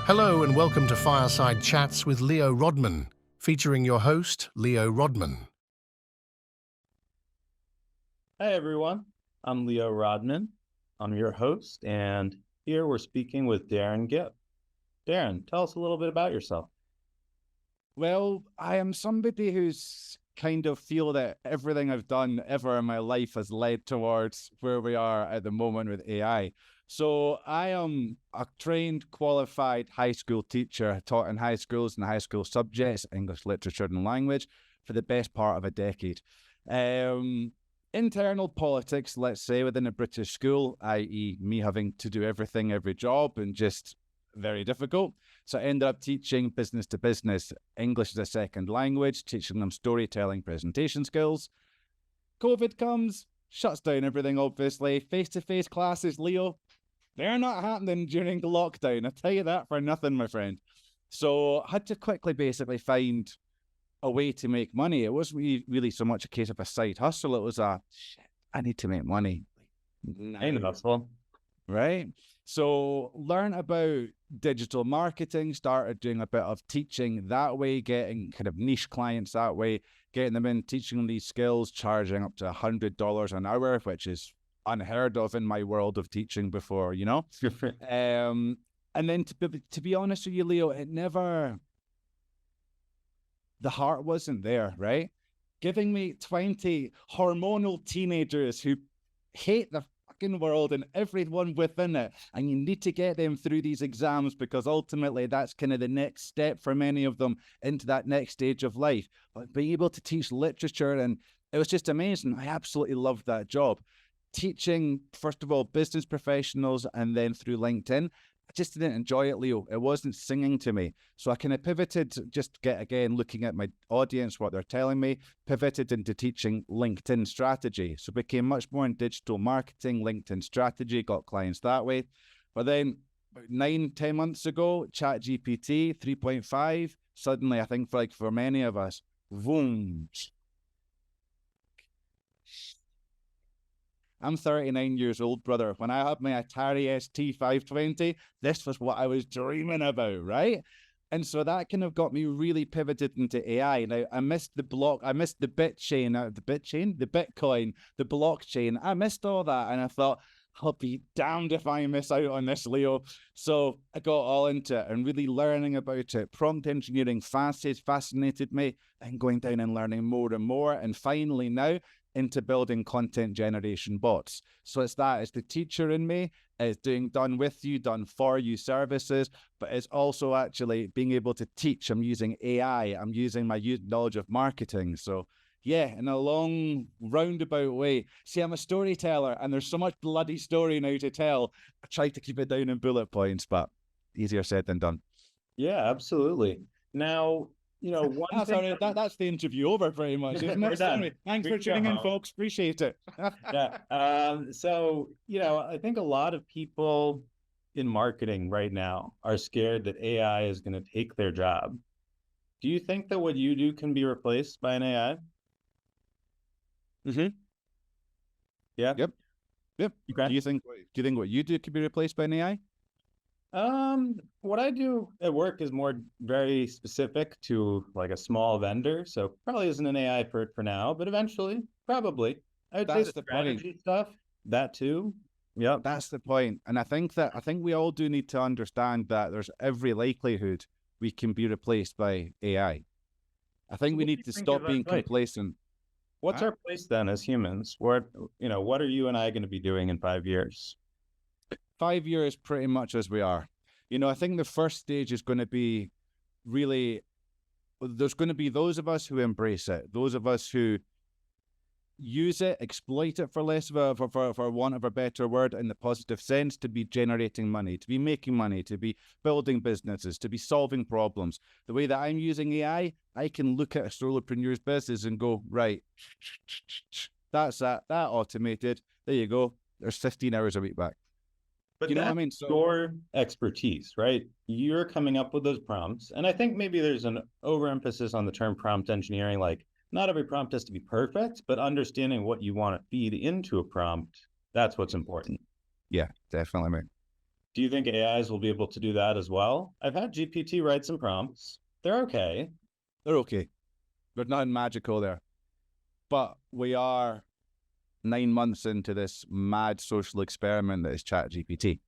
Hello and welcome to Fireside Chats with Leo Rodman, featuring your host, Leo Rodman. Hi, everyone. I'm Leo Rodman. I'm your host, and here we're speaking with Darren Gibb. Darren, tell us a little bit about yourself. Well, I am somebody who's kind of feel that everything I've done ever in my life has led towards where we are at the moment with AI. So I am a trained, qualified high school teacher, taught in high schools and high school subjects, English literature and language, for the best part of a decade. Internal politics, let's say, within a British school, i.e. me having to do everything, every job, and just very difficult. So I ended up teaching business to business, English as a second language, teaching them storytelling, presentation skills. COVID comes, shuts down everything, obviously. Face-to-face classes, Leo, they're not happening during the lockdown. I tell you that for nothing, my friend. So I had to quickly basically find a way to make money. It wasn't really so much a case of a side hustle. It was shit, I need to make money. Ain't it hustle? Right? So learn about digital marketing, started doing a bit of teaching that way, getting kind of niche clients that way, getting them in, teaching them these skills, charging up to $100 an hour, which is unheard of in my world of teaching before, you know? And then to be honest with you, Leo, the heart wasn't there, right? Giving me 20 hormonal teenagers who hate the fucking world and everyone within it, and you need to get them through these exams because ultimately that's kind of the next step for many of them into that next stage of life. But being able to teach literature, and it was just amazing. I absolutely loved that job. Teaching, first of all, business professionals, and then through LinkedIn, I just didn't enjoy it, Leo. It wasn't singing to me. So I kind of pivoted, looking at my audience, what they're telling me, pivoted into teaching LinkedIn strategy. So became much more in digital marketing, LinkedIn strategy, got clients that way. But then about 9-10 months ago, ChatGPT 3.5, suddenly I think for many of us, boom. I'm 39 years old, brother. When I had my Atari ST 520, this was what I was dreaming about, right? And so that kind of got me really pivoted into AI. Now, I missed the Bitcoin, the blockchain. I missed all that. And I thought, I'll be damned if I miss out on this, Leo. So I got all into it and really learning about it. Prompt engineering fascinated me, and going down and learning more and more. And finally now, into building content generation bots. So it's the teacher in me is doing done with you, done for you services, but it's also actually being able to teach. I'm using AI, I'm using my knowledge of marketing. So yeah, in a long roundabout way. See, I'm a storyteller and there's so much bloody story now to tell. I try to keep it down in bullet points, but easier said than done. Yeah, absolutely. Now, that's the interview over pretty much, isn't it? Thanks for tuning in, folks. Appreciate it. Yeah. So, I think a lot of people in marketing right now are scared that AI is going to take their job. Do you think that what you do can be replaced by an AI? Mm-hmm. Yeah. Yep. Okay. Do you think what you do could be replaced by an AI? What I do at work is very specific to like a small vendor, so probably isn't an AI for now, but eventually, probably. I would say the strategy stuff, that too. Yeah, that's the point. And I think we all do need to understand that there's every likelihood we can be replaced by AI. I think we need to stop being complacent. What's our place then as humans? What are you and I going to be doing in 5 years? 5 years, pretty much as we are. I think the first stage is going to be there's going to be those of us who embrace it, those of us who use it, exploit it for want of a better word, in the positive sense, to be generating money, to be making money, to be building businesses, to be solving problems. The way that I'm using AI, I can look at a solopreneur's business and go, right, that's that automated. There you go. There's 15 hours a week back. But you know what I mean? So, your expertise, right? You're coming up with those prompts. And I think maybe there's an overemphasis on the term prompt engineering. Like, not every prompt has to be perfect, but understanding what you want to feed into a prompt, that's what's important. Yeah, definitely, mate. Do you think AIs will be able to do that as well? I've had GPT write some prompts. They're okay. They're okay. There's nothing magical there. But we are 9 months into this mad social experiment that is ChatGPT.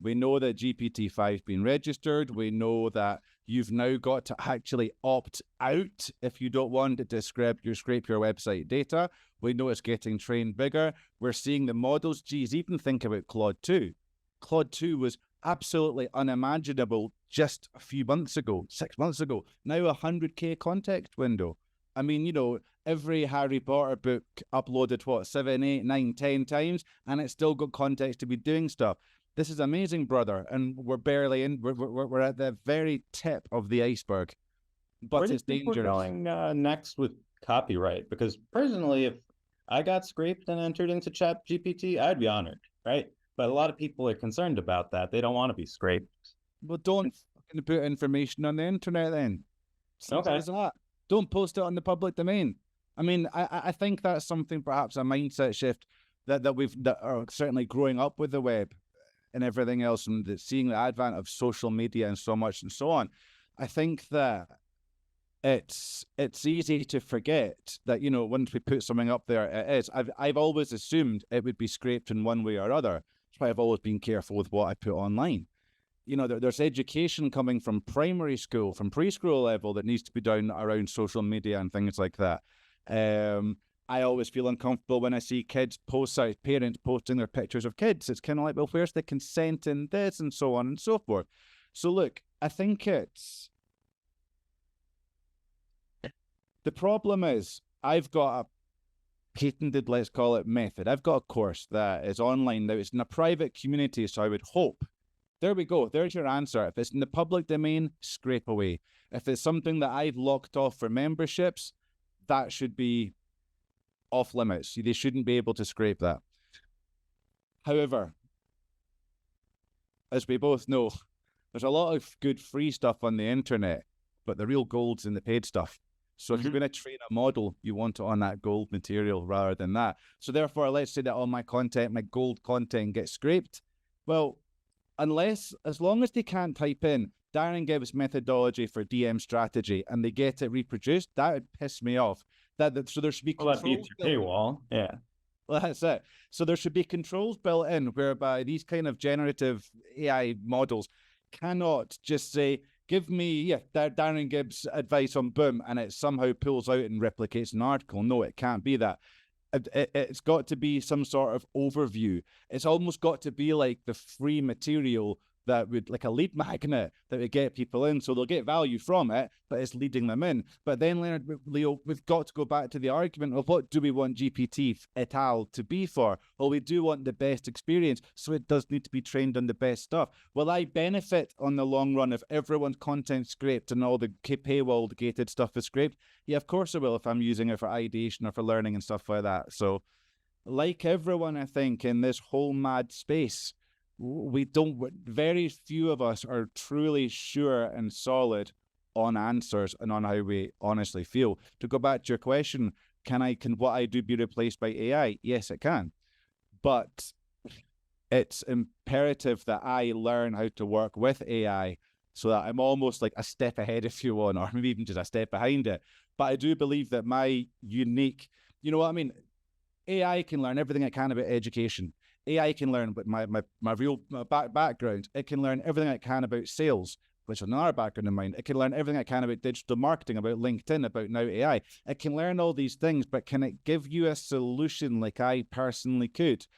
We know that GPT-5 been registered. We know that you've now got to actually opt out if you don't want it to scrape your website data. We know it's getting trained bigger. We're seeing the models. Geez, even think about Claude 2. Claude 2 was absolutely unimaginable just a few months ago, 6 months ago. Now 100K context window. I mean, you know, every Harry Potter book uploaded, what, 7, 8, 9, 10 times, and it's still got context to be doing stuff. This is amazing, brother, and we're barely in. We're at the very tip of the iceberg, but it's dangerous. We're going next with copyright, because personally, if I got scraped and entered into ChatGPT, I'd be honored, right? But a lot of people are concerned about that. They don't want to be scraped. Well, don't fucking put information on the internet then. Simple Okay. as that. Don't post it on the public domain. I mean, I think that's something, perhaps a mindset shift that are certainly growing up with the web and everything else, and seeing the advent of social media and so much and so on. I think that it's easy to forget that, you know, once we put something up there, it is. I've always assumed it would be scraped in one way or other. That's why I've always been careful with what I put online. You know, there's education coming from primary school, from preschool level, that needs to be done around social media and things like that. I always feel uncomfortable when I see parents posting their pictures of kids. It's kind of like, well, where's the consent in this, and so on and so forth. So look, I think the problem is, I've got a patented, let's call it, method. I've got a course that is online now. It's in a private community, so I would hope. There we go. There's your answer. If it's in the public domain, scrape away. If it's something that I've locked off for memberships, that should be off limits. They shouldn't be able to scrape that. However, as we both know, there's a lot of good free stuff on the internet, but the real gold's in the paid stuff. So if you're going to train a model, you want it on that gold material rather than that. So therefore, let's say that all my content, my gold content, gets scraped. Well, as long as they can't type in Darren Gibb's methodology for DM strategy and they get it reproduced, that would piss me off. So there should be controls. Well, that beats your paywall. Yeah. Well, that's it. So there should be controls built in whereby these kind of generative AI models cannot just say, give me Darren Gibb's advice on boom, and it somehow pulls out and replicates an article. No, it can't be that. It's got to be some sort of overview. It's almost got to be like the free material that would, like a lead magnet that would get people in, so they'll get value from it, but it's leading them in. But then, Leo, we've got to go back to the argument of what do we want GPT et al. To be for? Well, we do want the best experience, so it does need to be trained on the best stuff. Will I benefit on the long run if everyone's content scraped and all the paywall gated stuff is scraped? Yeah, of course I will, if I'm using it for ideation or for learning and stuff like that. So, like everyone, I think, in this whole mad space, very few of us are truly sure and solid on answers and on how we honestly feel. To go back to your question, can what I do be replaced by AI? Yes, it can. But it's imperative that I learn how to work with AI so that I'm almost like a step ahead, if you want, or maybe even just a step behind it. But I do believe that my unique, you know what I mean? AI can learn everything it can about education. AI can learn about my real background. It can learn everything it can about sales, which is another background of mine. It can learn everything it can about digital marketing, about LinkedIn, about now AI. It can learn all these things, but can it give you a solution like I personally could?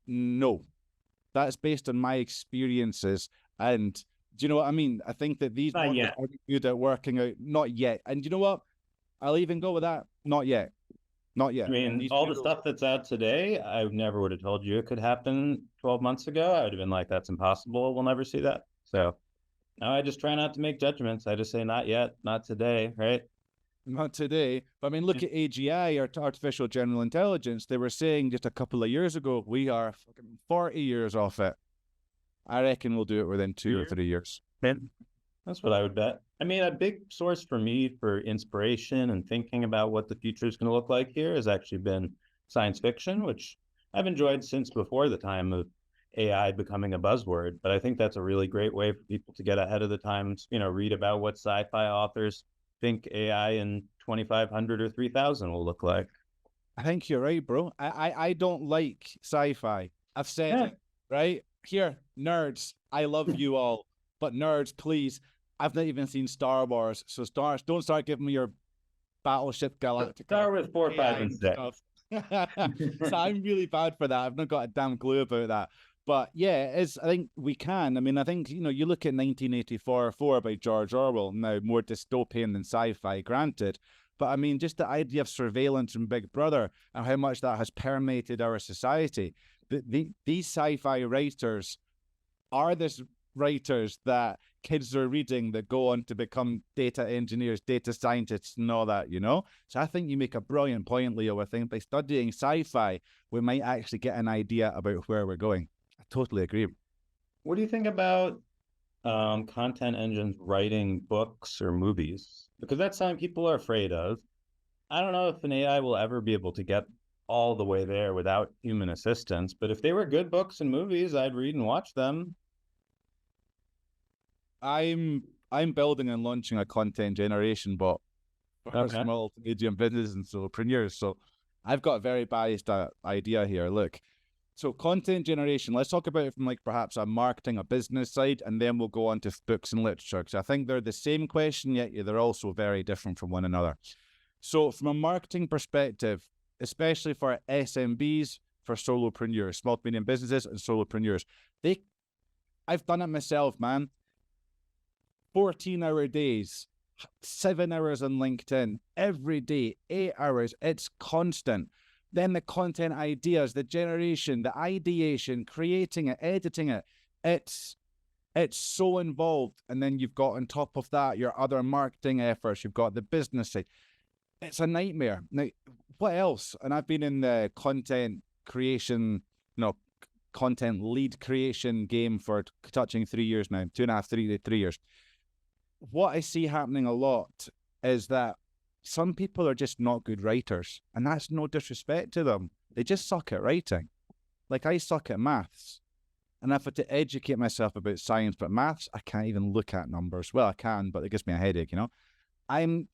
No. That's based on my experiences. And do you know what I mean? I think that these models are good at working out. Not yet. And you know what? I'll even go with that. Not yet. Not yet. I mean, all the stuff that's out today, I never would have told you it could happen 12 months ago. I would have been like, that's impossible. We'll never see that. So now I just try not to make judgments. I just say, not yet, not today, right? Not today. But I mean, look at AGI, or artificial general intelligence. They were saying just a couple of years ago, we are fucking 40 years off it. I reckon we'll do it within 2 or 3 years. That's what I would bet. I mean, a big source for me for inspiration and thinking about what the future is going to look like here has actually been science fiction, which I've enjoyed since before the time of AI becoming a buzzword, but I think that's a really great way for people to get ahead of the times, read about what sci-fi authors think AI in 2500 or 3000 will look like. I think you're right, bro. I don't like sci-fi. I've said Yeah. it, right? Here, nerds, I love you all, but nerds, please. I've not even seen Star Wars, so don't start giving me your Battleship Galactica. Star Wars 4, 5, and 6. So I'm really bad for that. I've not got a damn clue about that. But yeah, I think we can. I mean, I think, you look at 1984 by George Orwell, now more dystopian than sci-fi, granted. But I mean, just the idea of surveillance and Big Brother and how much that has permeated our society. These sci-fi writers are this writers that kids are reading that go on to become data engineers, data scientists, and all that, So I think you make a brilliant point, Leo. I think by studying sci-fi, we might actually get an idea about where we're going. I totally agree. What do you think about content engines writing books or movies? Because that's something people are afraid of. I don't know if an AI will ever be able to get all the way there without human assistance, but if they were good books and movies, I'd read and watch them. I'm building and launching a content generation bot for small to medium businesses and solopreneurs. So I've got a very biased idea here. Look, so content generation, let's talk about it from perhaps a marketing, a business side, and then we'll go on to books and literature, because I think they're the same question, yet they're also very different from one another. So from a marketing perspective, especially for SMBs, for solopreneurs, small to medium businesses and solopreneurs, I've done it myself, man. 14-hour days, 7 hours on LinkedIn, every day, 8 hours, it's constant. Then the content ideas, the generation, the ideation, creating it, editing it, it's so involved. And then you've got on top of that your other marketing efforts, you've got the business side. It's a nightmare. Now, what else? And I've been in the content creation, content lead creation game for touching 3 years now, 2.5, 3 years. What I see happening a lot is that some people are just not good writers, and that's no disrespect to them. They just suck at writing. Like I suck at maths, and I've had to educate myself about science, but maths, I can't even look at numbers. Well, I can, but it gives me a headache, I'm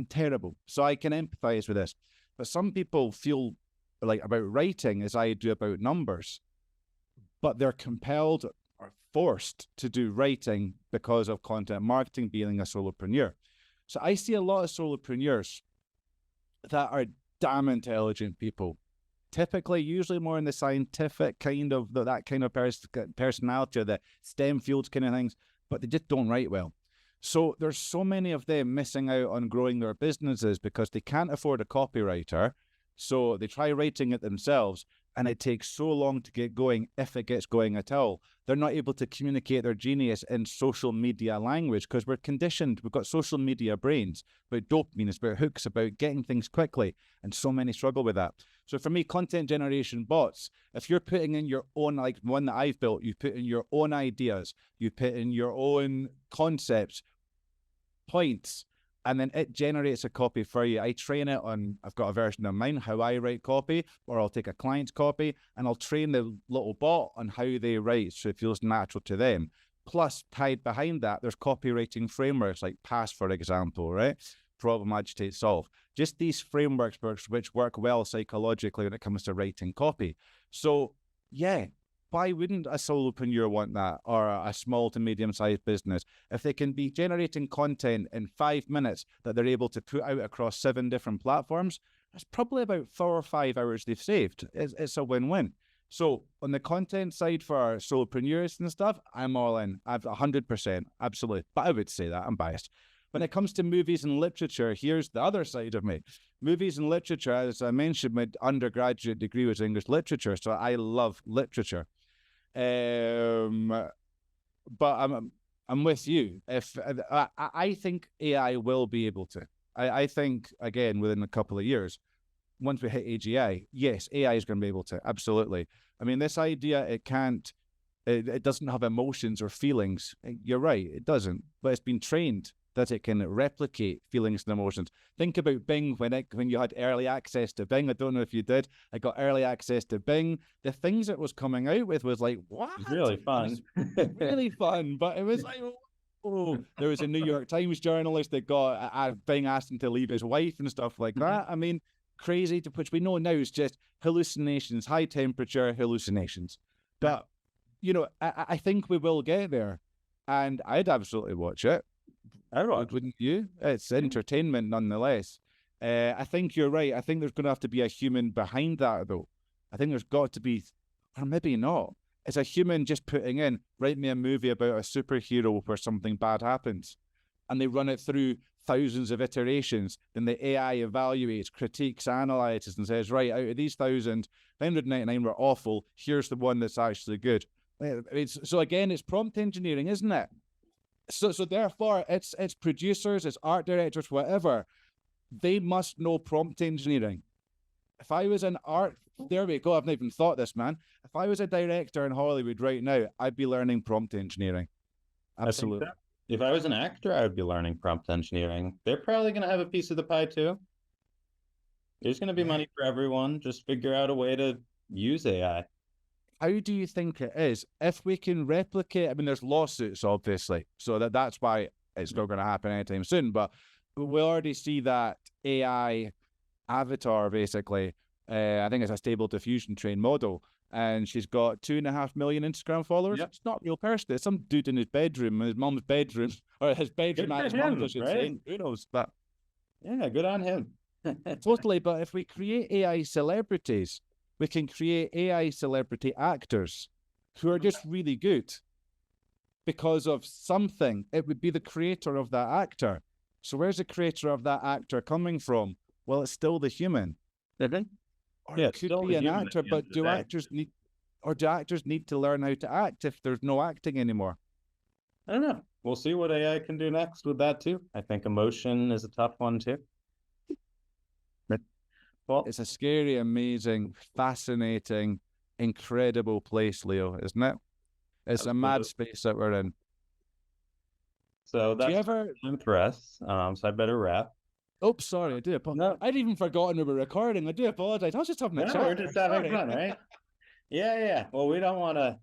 terrible. So I can empathize with this. But some people feel like about writing as I do about numbers, but they're compelled or forced to do writing because of content marketing, being a solopreneur. So I see a lot of solopreneurs that are damn intelligent people, typically usually more in the scientific kind of, that kind of personality, or the STEM fields kind of things, but they just don't write well. So there's so many of them missing out on growing their businesses because they can't afford a copywriter. So they try writing it themselves, and it takes so long to get going, if it gets going at all. They're not able to communicate their genius in social media language because we're conditioned. We've got social media brains about dopamine, it's about hooks, about getting things quickly, and so many struggle with that. So for me, content generation bots, if you're putting in your own, like one that I've built, you put in your own ideas, you put in your own concepts, points, and then it generates a copy for you. I train it on, I've got a version of mine, how I write copy, or I'll take a client's copy and I'll train the little bot on how they write so it feels natural to them. Plus, tied behind that, there's copywriting frameworks like PASS, for example, right? Problem, agitate, solve. Just these frameworks which work well psychologically when it comes to writing copy. So, yeah, why wouldn't a solopreneur want that, or a small to medium-sized business? If they can be generating content in 5 minutes that they're able to put out across 7 different platforms, that's probably about 4 or 5 hours they've saved. It's a win-win. So on the content side for our solopreneurs and stuff, I'm all in. I've 100%, absolutely. But I would say that, I'm biased. When it comes to movies and literature, here's the other side of me. Movies and literature, as I mentioned, my undergraduate degree was English literature, so I love literature. But I'm with you. If I think AI will be able to. I think, again, within a couple of years, once we hit AGI, yes, AI is going to be able to, absolutely. I mean, this idea, it doesn't have emotions or feelings. You're right, it doesn't, but it's been trained that it can replicate feelings and emotions. Think about Bing when you had early access to Bing. I don't know if you did. I got early access to Bing. The things it was coming out with was like, what? It's really fun. Really fun, but it was like, oh, there was a New York Times journalist that got Bing asked him to leave his wife and stuff like that. I mean, crazy, to which we know now is just hallucinations, high temperature hallucinations. But, you know, I think we will get there, and I'd absolutely watch it. I would. Wouldn't you? It's entertainment nonetheless. I think you're right. I think there's going to have to be a human behind that, though. I think there's got to be, or maybe not. It's a human just putting in, write me a movie about a superhero where something bad happens. And they run it through thousands of iterations. Then the AI evaluates, critiques, analyzes, and says, right, out of these 999 were awful, here's the one that's actually good. So again, it's prompt engineering, isn't it? So therefore, it's producers, it's art directors, whatever. They must know prompt engineering. If I was an art, there we go, I've not even thought this, man. If I was a director in Hollywood right now, I'd be learning prompt engineering. Absolutely. If I was an actor, I would be learning prompt engineering. They're probably going to have a piece of the pie too. There's going to be money for everyone. Just figure out a way to use AI. How do you think it is? If we can replicate, I mean, there's lawsuits, obviously, so that's why it's not going to happen anytime soon, but we already see that AI avatar, basically, I think it's a stable diffusion trained model, and she's got 2.5 million Instagram followers. Yep. It's not a real person. It's some dude in his bedroom, his mom's bedroom, or his bedroom at his mom's, I should say. Who knows? But yeah, good on him. Totally. But if we create AI celebrities, we can create AI celebrity actors who are just really good because of something. It would be the creator of that actor. So where's the creator of that actor coming from? Well, it's still the human. Or it could be an actor, but do actors need to learn how to act if there's no acting anymore? I don't know. We'll see what AI can do next with that too. I think emotion is a tough one too. Well, it's a scary, amazing, fascinating, incredible place, Leo, isn't it? It's a mad space that we're in. So that's time for us. So I better wrap. Oh, sorry, I do apologize. No. I'd even forgotten we were recording. I do apologize. I was just having a chat. We're just having fun, right? Yeah. Well, we don't want to.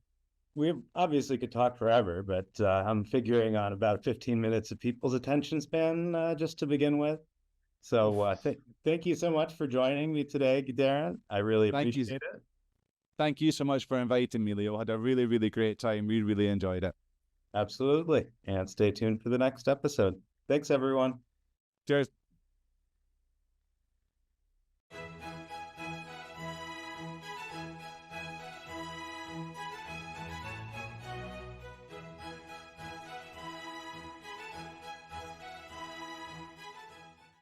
We obviously could talk forever, but I'm figuring on about 15 minutes of people's attention span just to begin with. So thank you so much for joining me today, Darren. I really appreciate it. Thank you so much for inviting me, Leo. I had a really, really great time. We really enjoyed it. Absolutely. And stay tuned for the next episode. Thanks, everyone. Cheers.